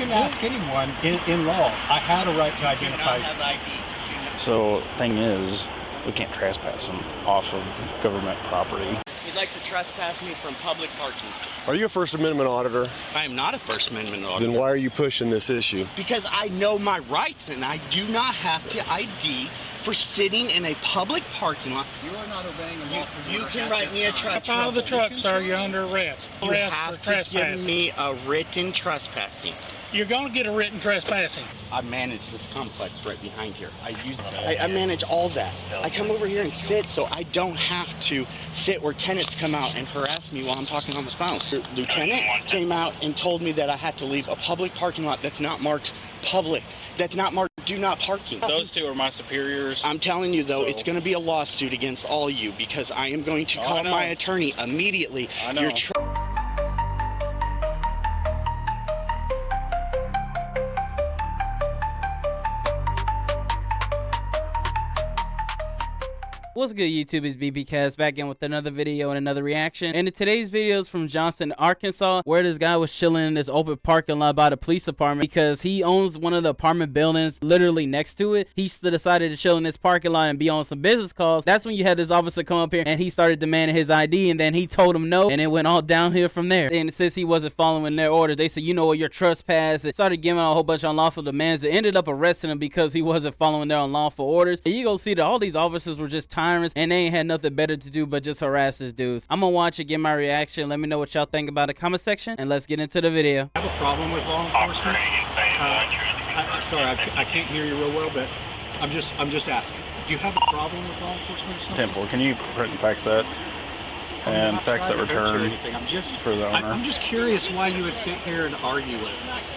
You can ask anyone in law. I had a right to identify. Do not have ID. So, thing is, we can't trespass them off of government property. You'd like to trespass me from public parking. Are you a First Amendment auditor? I am not a First Amendment auditor. Then why are you pushing this issue? Because I know my rights and I do not have to ID for sitting in a public parking lot. You are not obeying a lawful You order can at write this me a time. truck. Out of the truck, sir. You're under arrest. You Arrest have for to give trespassing. me a written trespassing. You're going to get a written trespassing. I manage this complex right behind here. I manage all that. I come over here and sit so I don't have to sit where tenants come out and harass me while I'm talking on the phone. The lieutenant came out and told me that I had to leave a public parking lot that's not marked public, that's not marked do not parking. Those two are my superiors. I'm telling you though, So- it's going to be a lawsuit against all of you because I am going to call my attorney immediately. I know. What's good, YouTube? It's BBcast back in with another video and another reaction. And today's video is from Johnston, Arkansas, where this guy was chilling in this open parking lot by the police department because he owns one of the apartment buildings literally next to it. He decided to chill in this parking lot and be on some business calls. That's when you had this officer come up here and he started demanding his ID, and then he told him no, and it went all downhill from there. And since he wasn't following their orders, they said, you know what, you're trespassing. Started giving out a whole bunch of unlawful demands. They ended up arresting him because he wasn't following their unlawful orders. And you go see that all these officers were just tyrants and they ain't had nothing better to do but just harass this dudes. I'm gonna watch it, get my reaction. Let me know what y'all think about the comment section, and let's get into the video. I have a problem with law enforcement. Sorry, I can't hear you real well, but I'm just asking. Do you have a problem with law enforcement or something? 10-4, can you print and fax that? And fax that return I'm just for the owner. I'm just curious why you would sit here and argue with us.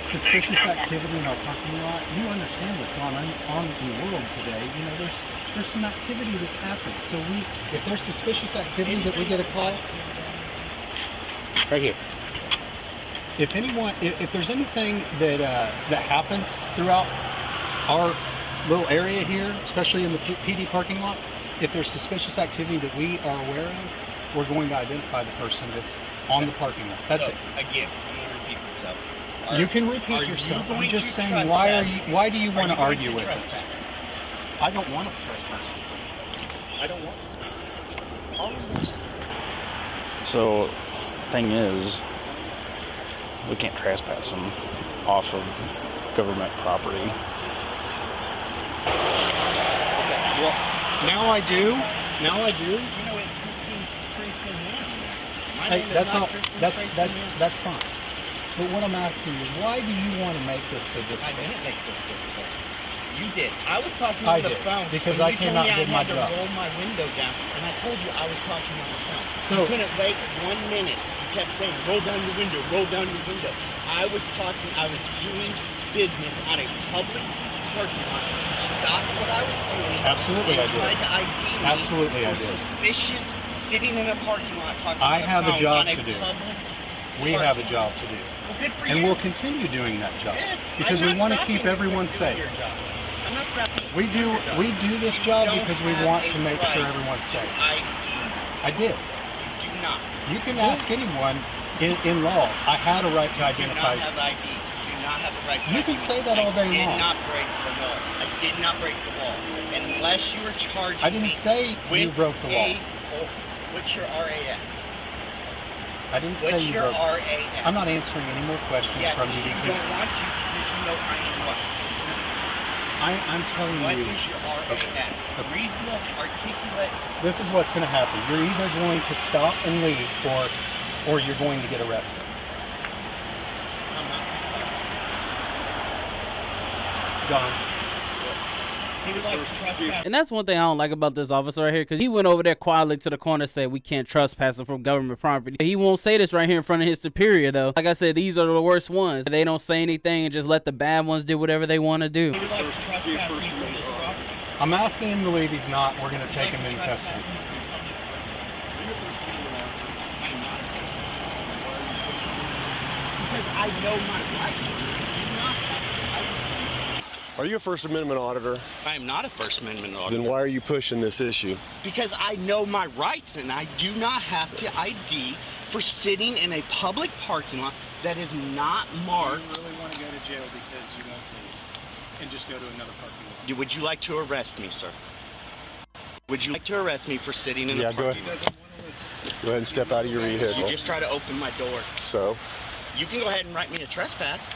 Suspicious activity in our parking lot. You understand what's going on in the world today. You know, there's some activity that's happened. So if there's suspicious activity that we get a call, right here. If there's anything that that happens throughout our little area here, especially in the PD parking lot, if there's suspicious activity that we are aware of, we're going to identify the person that's on the parking lot. That's it. Again, I'm going to repeat myself. You can repeat yourself. I'm just saying, why do you want to argue with us? I don't want to trespass. I don't want to. So, thing is, we can't trespass them off of government property. Okay, well, now I do. You know, it's Christine Hey, that's all. That's fine. But what I'm asking you, why do you want to make this so difficult? I didn't make this difficult. You did. I was talking I on the did, phone because when I you came told out me and did my I had job. to roll my window down, and I told you I was talking on the phone. So you couldn't wait 1 minute. You kept saying, "Roll down your window, roll down your window." I was doing business at a public parking lot. You stopped what I was doing. Absolutely, I and did. tried to ID me Absolutely, I for did. suspicious sitting in a parking lot talking I on the have a phone job on to do. public we have a job to do, Well, good for and you. we'll continue doing that job Good. because I'm we not want to stopping keep you everyone from doing safe. your job. I'm not stopping you. We do this job You because we don't want have to a make sure right everyone's safe. ID. I did. You do not. You can ask anyone in law. I had a right to You do identify. not have ID. You do not have a right to You can say that all day I long. did not break the law. I did not break the law. Unless you were charging I didn't me say you with broke the law. What's your RAS? I didn't say What's you your broke. RAS? I'm not answering any more questions Yeah, from you you because don't want to because you know I am what? I'm telling What you. is your RAS? Reasonable, articulate. This is what's going to happen. You're either going to stop and leave, or you're going to get arrested. I'm not. Gone. He would like to trespass. And that's one thing I don't like about this officer right here, because he went over there quietly to the corner and said we can't trespass him from government property. He won't say this right here in front of his superior, though. Like I said, these are the worst ones. They don't say anything and just let the bad ones do whatever they want to do. He would like to trespass me from his property. I'm asking him to leave. He's not. We're going to take him into custody. Because I know my rights. You do not have Are you a First Amendment auditor? I am not a First Amendment auditor. Then why are you pushing this issue? Because I know my rights and I do not have to ID for sitting in a public parking lot that is not marked. You really want to go to jail because you won't leave and just go to another parking lot. Would you like to arrest me, sir? Would you like to arrest me for sitting in a Yeah, parking go lot? Go ahead and step out of your You vehicle. just try to open my door. So, You can go ahead and write me a trespass.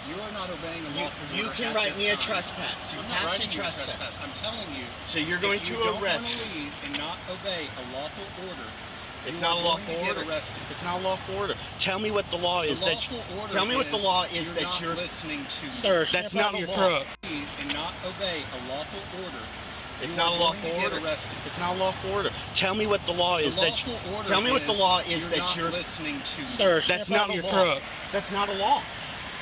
You are not obeying a lawful You order can at write this me a time. trespass. You I'm not have to writing you a trespass. trespass. I'm telling you. So you're going if you to don't arrest. want to leave and not obey a lawful order, It's you not are a going lawful to order. get arrested. It's not a lawful order. Tell me what the law is The that. lawful order Tell me what the law is you're that not you're. listening to. Sir, That's step not out of a your law. truck. Leave and not obey a lawful order. It's you not are a going lawful to get order. arrested. It's not a lawful order. Tell me what the law is The that. lawful order Tell me what the law is you're that not you're. listening to. Sir, That's step out not of a your law. truck. That's not a law.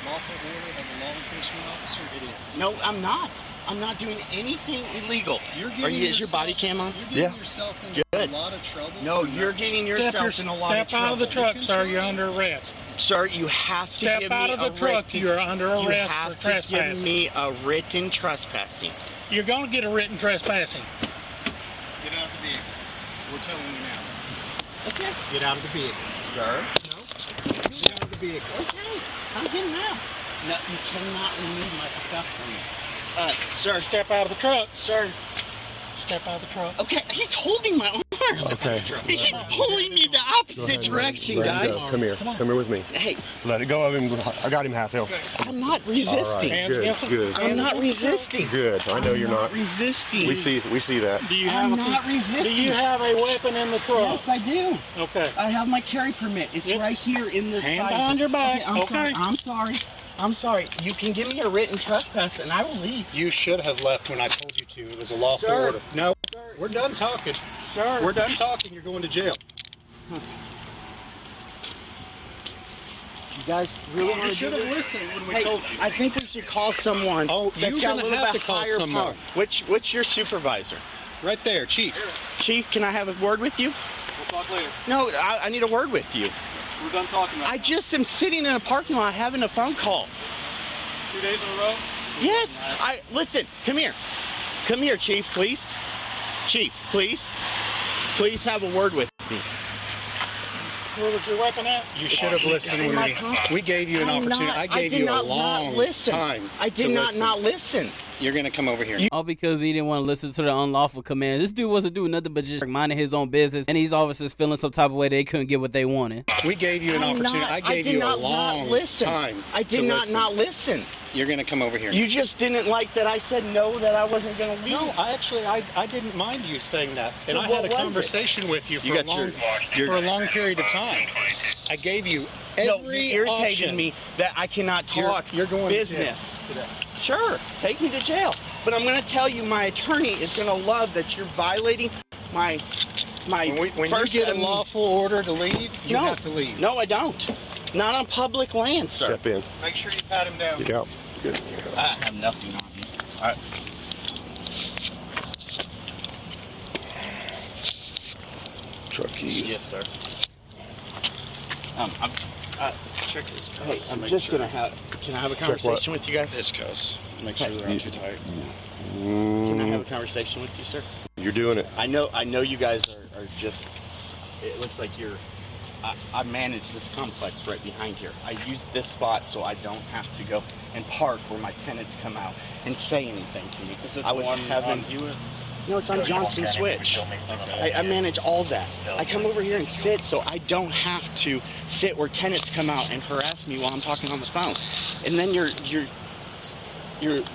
Lawful order of a law enforcement officer, it is. No, I'm not. I'm not doing anything illegal. You're Are you? Is your body cam on? You're getting Yeah. yourself into Good. a lot of trouble. No, for you're nothing. getting yourself in a lot of Step out of the trouble. truck, sir. You're under arrest. Sir, you have to Step give out me of the a truck. written. You're under You arrest have for to give trespassing. me a written trespassing. You're going to get a written trespassing. Get out of the vehicle. We're telling you now. Okay. Get out of the vehicle. Sir. No. Get out of the vehicle. Okay. I'm getting out. No, you cannot remove my stuff from me. Sir. Step out of the truck. Sir. Step out of the truck. Okay, he's holding my arm. okay. He's pulling me the Go opposite ahead, direction, let him guys. go. Come here. Come here with me. Hey, Let it go of him. I got him half held. I'm not All resisting. right. Hands Good. against him. Good. I'm not resisting. Good. I know you're I'm not. resisting. We see that. Do you have I'm a, not Do resisting. you have a weapon in the truck? Yes, I do. Okay. I have my carry permit. It's Yep. right here in this Hand file. behind your back. Okay, Okay. I'm sorry. I'm sorry. You can give me a written trespass and I will leave. You should have left when I told you to. It was a lawful Sir. order. No, we're done talking. Sir. We're done talking. You're going to jail. You guys really want You to should do have this? listened when we Hey, told you. I think we should call someone. Oh, that's you're got a gonna little have bit to call higher someone. power. What's your supervisor? Right there, Chief. Chief, can I have a word with you? We'll talk later. No, I need a word with you. We're done talking about I just am sitting in a parking lot having a phone call. 2 days in a row. Yes, listen, come here. Come here, Chief, please. Chief, please. Please have a word with me. Where was your weapon at? You should have listened In when my car. we gave you an I'm opportunity. not- I gave did you a not long listen. time. I did to not listen. not listen. You're going to come over here. All because he didn't want to listen to the unlawful command. This dude wasn't doing nothing but just minding his own business, and he's obviously feeling some type of way they couldn't get what they wanted. We gave you an opportunity. I gave did you a not long listen. time. I did to not listen. not listen. You're going to come over here. You just didn't like that I said no, that I wasn't going to leave. No, I didn't mind you saying that, and So I what had a was it? conversation with you for, got for a long period of time. I gave you No, every you irritated option. me that I cannot talk You're going business. to jail today. Sure, take me to jail. But I'm going to tell you, my attorney is going to love that you're violating my When first you get a Amendment. lawful order to leave, you No. have to leave. No, I don't. Not on public land, sir. Step in. Make sure you pat him down. Yeah. Good. I have nothing on me. Truck keys. Yes, sir. Check his cuffs. Hey, I'm just going to have. Can I have a conversation with you guys? His cuffs. Make sure they're not too tight. Can I have a conversation with you, sir? You're doing it. I know you guys are just. It looks like you're. I manage this complex right behind here. I use this spot so I don't have to go and park where my tenants come out and say anything to me. Is it I the was one having. on Hewitt? No, it's on Johnson Switch. I manage all that. I come over here and sit so I don't have to sit where tenants come out and harass me while I'm talking on the phone. And then your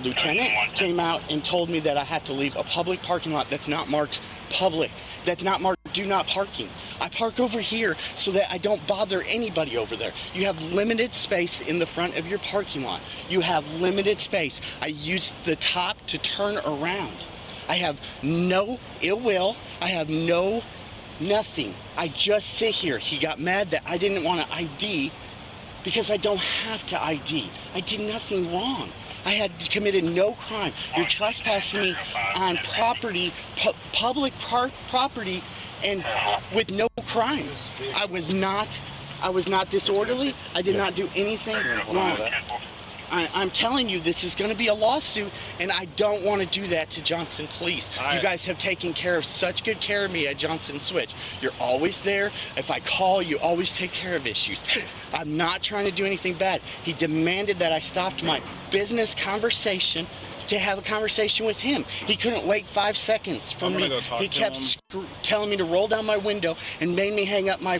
lieutenant came out and told me that I had to leave a public parking lot that's not marked public, that's not marked do not parking. I park over here so that I don't bother anybody over there. You have limited space in the front of your parking lot. You have limited space. I use the top to turn around. I have no ill will. I have nothing. I just sit here. He got mad that I didn't want to ID because I don't have to ID. I did nothing wrong. I had committed no crime. You're trespassing me on property, public property, and with no crime. I was not disorderly. I did not do anything wrong. I'm telling you, this is going to be a lawsuit, and I don't want to do that to Johnson Police. You guys have taken care of such good care of me at Johnson Switch. You're always there. If I call, you always take care of issues. I'm not trying to do anything bad. He demanded that I stopped my business conversation to have a conversation with him. He couldn't wait 5 seconds for me. He kept telling me to roll down my window and made me hang up my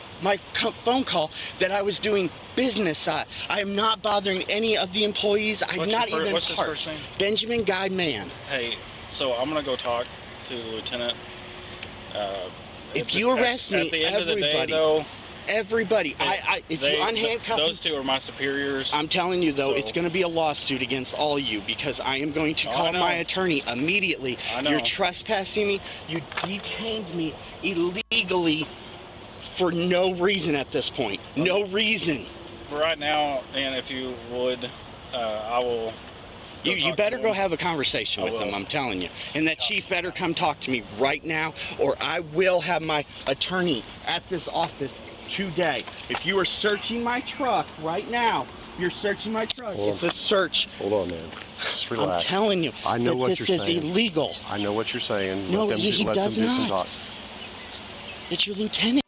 phone call that I was doing business. I am not bothering any of the employees. I'm not even what's his first name? Benjamin Guy Mann. Hey, so I'm gonna go talk to the lieutenant. If you arrest me, at the end of the day, everybody, though, everybody, if you unhandcuff me, those two are my superiors. I'm telling you, though, So- it's going to be a lawsuit against all you because I am going to call my attorney immediately. I know. You're trespassing me. You detained me illegally for no reason at this point. No reason. Right now, and if you would, I will. You better go have a conversation with him, I'm telling you. And that chief better come talk to me right now, or I will have my attorney at this office today. If you are searching my truck right now, you're searching my truck. It's a search. Hold on, man. Just relax. I'm telling you I know that what this you're is saying. illegal. I know what you're saying. No, let he them does do some not. talk. It's your lieutenant.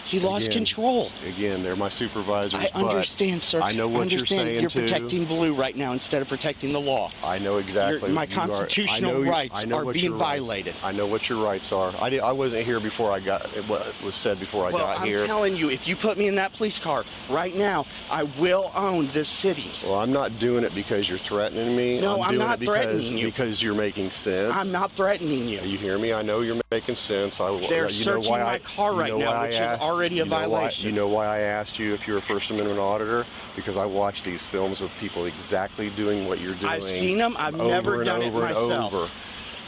He lost Again, control. Again, they're my supervisors. I understand, sir. I know what you're saying, You're too. protecting Blue right now instead of protecting the law. I know exactly. My you are- constitutional I know rights are what being your violated. I know what your rights are. I wasn't here before I got what was said before I got here. I'm telling you, if you put me in that police car right now, I will own this city. Well, I'm not doing it because you're threatening me. No, I'm doing not it threatening you. because you're making sense. I'm not threatening you. You hear me? I know you're making sense. They're searching my car right now, which is already a violation. You know why I asked you if you're a First Amendment auditor? Because I watch these films of people exactly doing what you're doing. I've seen them. I've over never and done it over and myself. over.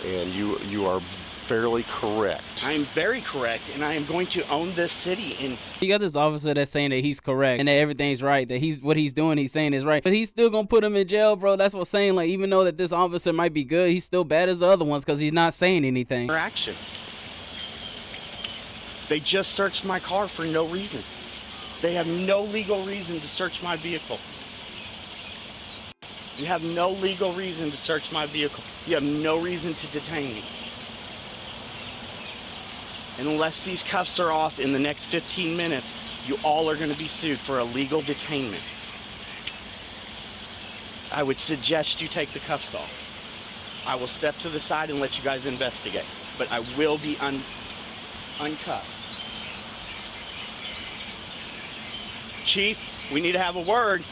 And you are fairly correct. I'm very correct, and I am going to own this city. And You got this officer that's saying that he's correct and that everything's right, that what he's doing, he's saying is right, but he's still gonna put him in jail, bro. That's what I'm saying. Like, even though that this officer might be good, he's still bad as the other ones because he's not saying anything. for action. They just searched my car for no reason. They have no legal reason to search my vehicle. You have no legal reason to search my vehicle. You have no reason to detain me. And unless these cuffs are off in the next 15 minutes, you all are going to be sued for illegal detainment. I would suggest you take the cuffs off. I will step to the side and let you guys investigate, but I will be uncuffed. Chief, we need to have a word.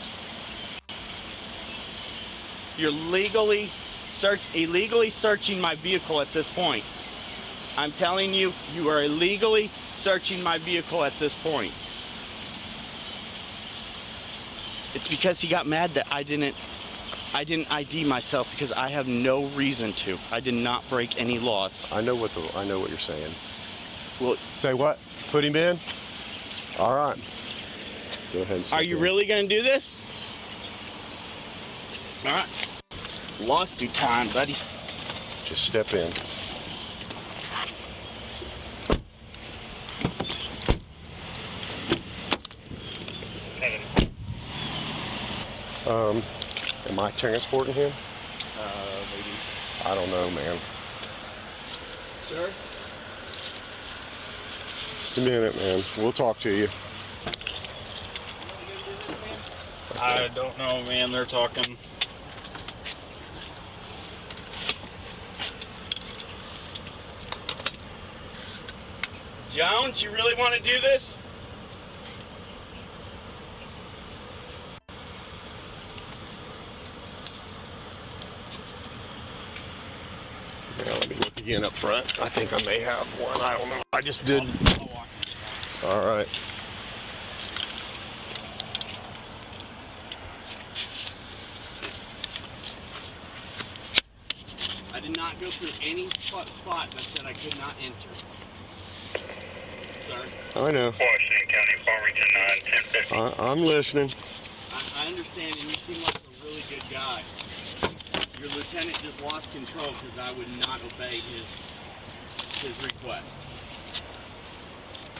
You're illegally searching my vehicle at this point. I'm telling you, you are illegally searching my vehicle at this point. It's because he got mad that I didn't ID myself because I have no reason to. I did not break any laws. I know what you're saying. Well, say what? Put him in? All right. Go ahead and step are you in. really going to do this? All right. Lawsuit time, buddy. Just step in. Am I transporting him? Maybe. I don't know, man. Sir? Just a minute, man. We'll talk to you. I don't know, man. They're talking. Jones, you really want to do this? Yeah, let me look again up front. I think I may have one. I don't know. I just did. All right. I did not go through any spot that said I could not enter. Sir? I know. Washington County, Farmington 91050. I'm listening. I understand, and you seem like a really good guy. Your lieutenant just lost control because I would not obey his request.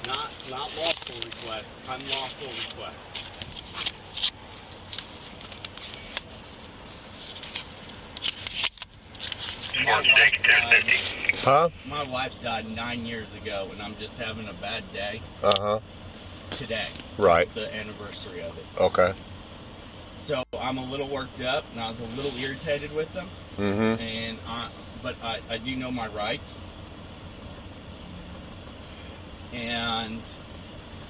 Not lawful request, unlawful request. Fork State 1050. Huh? My wife died 9 years ago, and I'm just having a bad day Uh-huh. today. Right. The anniversary of it. Okay. So I'm a little worked up, and I was a little irritated with them. Mm-hmm. And but I do know my rights, and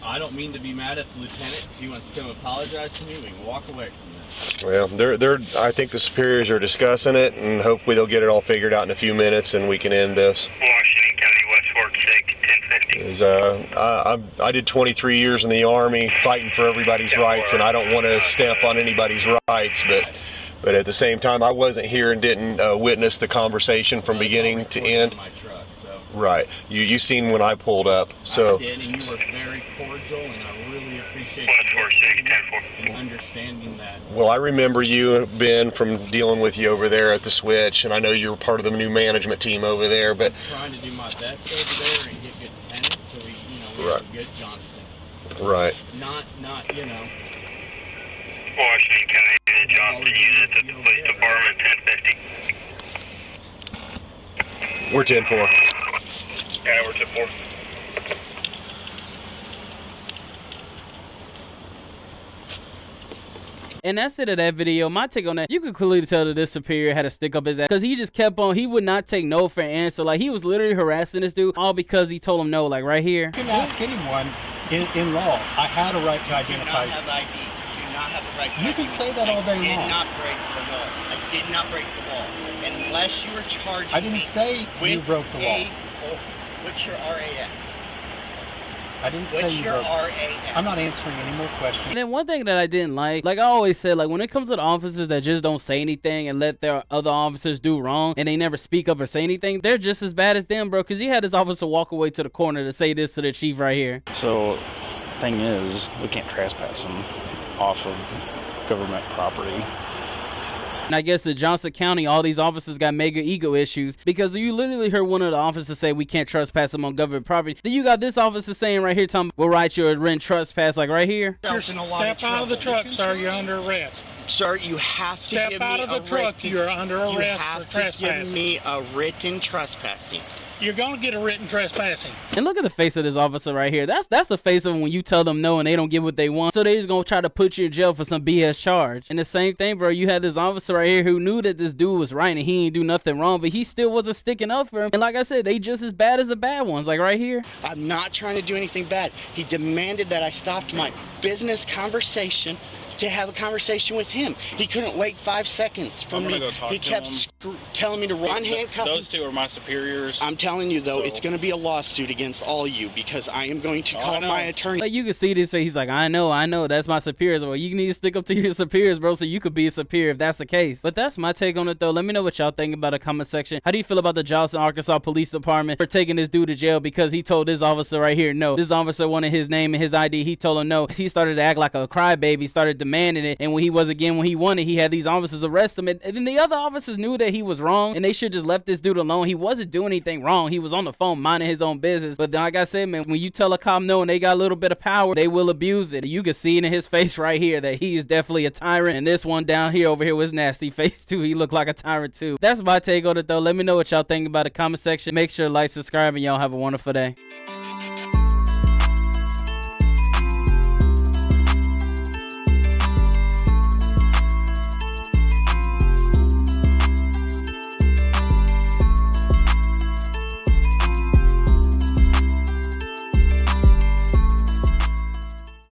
I don't mean to be mad at the lieutenant. If he wants to come apologize to me, we can walk away from this. Well, I think the superiors are discussing it, and hopefully they'll get it all figured out in a few minutes, and we can end this. Washington County, West Fork State 1050. I did 23 years in the Army fighting for everybody's rights, and I don't want to step on anybody's rights, but at the same time, I wasn't here and didn't witness the conversation from beginning to end. My truck, so. Right. You seen when I pulled up, so. I did, and you were very cordial, and I really appreciate West Fork State 1040. and understanding that. Well, I remember you, Ben, from dealing with you over there at the Switch, and I know you're part of the new management team over there, but. I'm trying to do my best over there and get good tenants, so we Right. have a good Johnson. Right. Not, Washington County, Johnson unit at the police department 1050. We're 10-4. Yeah, we're 10-4. And that's it of that video. My take on that, you could clearly tell that this superior had to stick up his ass because he just kept on. He would not take no for an answer. Like, he was literally harassing this dude all because he told him no, like right here. You can ask anyone in law. I had a right to identify. Do not have ID. Do not have a right to You ID. can say that all day I did long. not break the law. I did not break the law. Unless you were charged. I didn't say you broke the law. What's your RAS? I didn't say What's you your broke. RAS? I'm not answering any more questions. And then one thing that I didn't like I always said, like when it comes to the officers that just don't say anything and let their other officers do wrong and they never speak up or say anything, they're just as bad as them, bro. Because you had this officer walk away to the corner to say this to the chief right here. So, thing is, we can't trespass them off of government property. And I guess in Johnson County, all these officers got mega ego issues because you literally heard one of the officers say we can't trespass them on government property. Then you got this officer saying right here, Tom, we'll write you a written trespass, like right here. Yourself in a lot of Step out of the trouble. truck, sir. You're under arrest. Sir, you have to Step give out me of the a truck. written, You're under You arrest have for to give trespassing. me a written trespassing. You're going to get a written trespassing. And look at the face of this officer right here. That's the face of when you tell them no and they don't get what they want. So they just gonna try to put you in jail for some BS charge. And the same thing, bro. You had this officer right here who knew that this dude was right and he ain't do nothing wrong, but he still wasn't sticking up for him. And like I said, they just as bad as the bad ones, like right here. I'm not trying to do anything bad. He demanded that I stopped my business conversation to have a conversation with him. He couldn't wait 5 seconds for I'm me. gonna go talk He to kept him. telling me to run handcuff him. Those two are my superiors. I'm telling you though, So- it's going to be a lawsuit against all you because I am going to Oh, I call know. my attorney. Like you can see this, he's like, I know, that's my superiors. Well, you need to stick up to your superiors, bro, so you could be a superior if that's the case. But that's my take on it, though. Let me know what y'all think about the comment section. How do you feel about the Johnson, Arkansas Police Department for taking this dude to jail because he told this officer right here no? This officer wanted his name and his ID. He told him no. He started to act like a crybaby, started demanding it, and when he wanted, he had these officers arrest him, and then the other officers knew that he was wrong, and they should just left this dude alone. He wasn't doing anything wrong. He was on the phone minding his own business. But like I said, man, when you tell a cop no and they got a little bit of power, they will abuse it. You can see it in his face right here that he is definitely a tyrant, and this one down here over here was nasty face too. He looked like a tyrant too. That's my take on it, though. Let me know what y'all think about the comment section. Make sure to like, subscribe, and y'all have a wonderful day.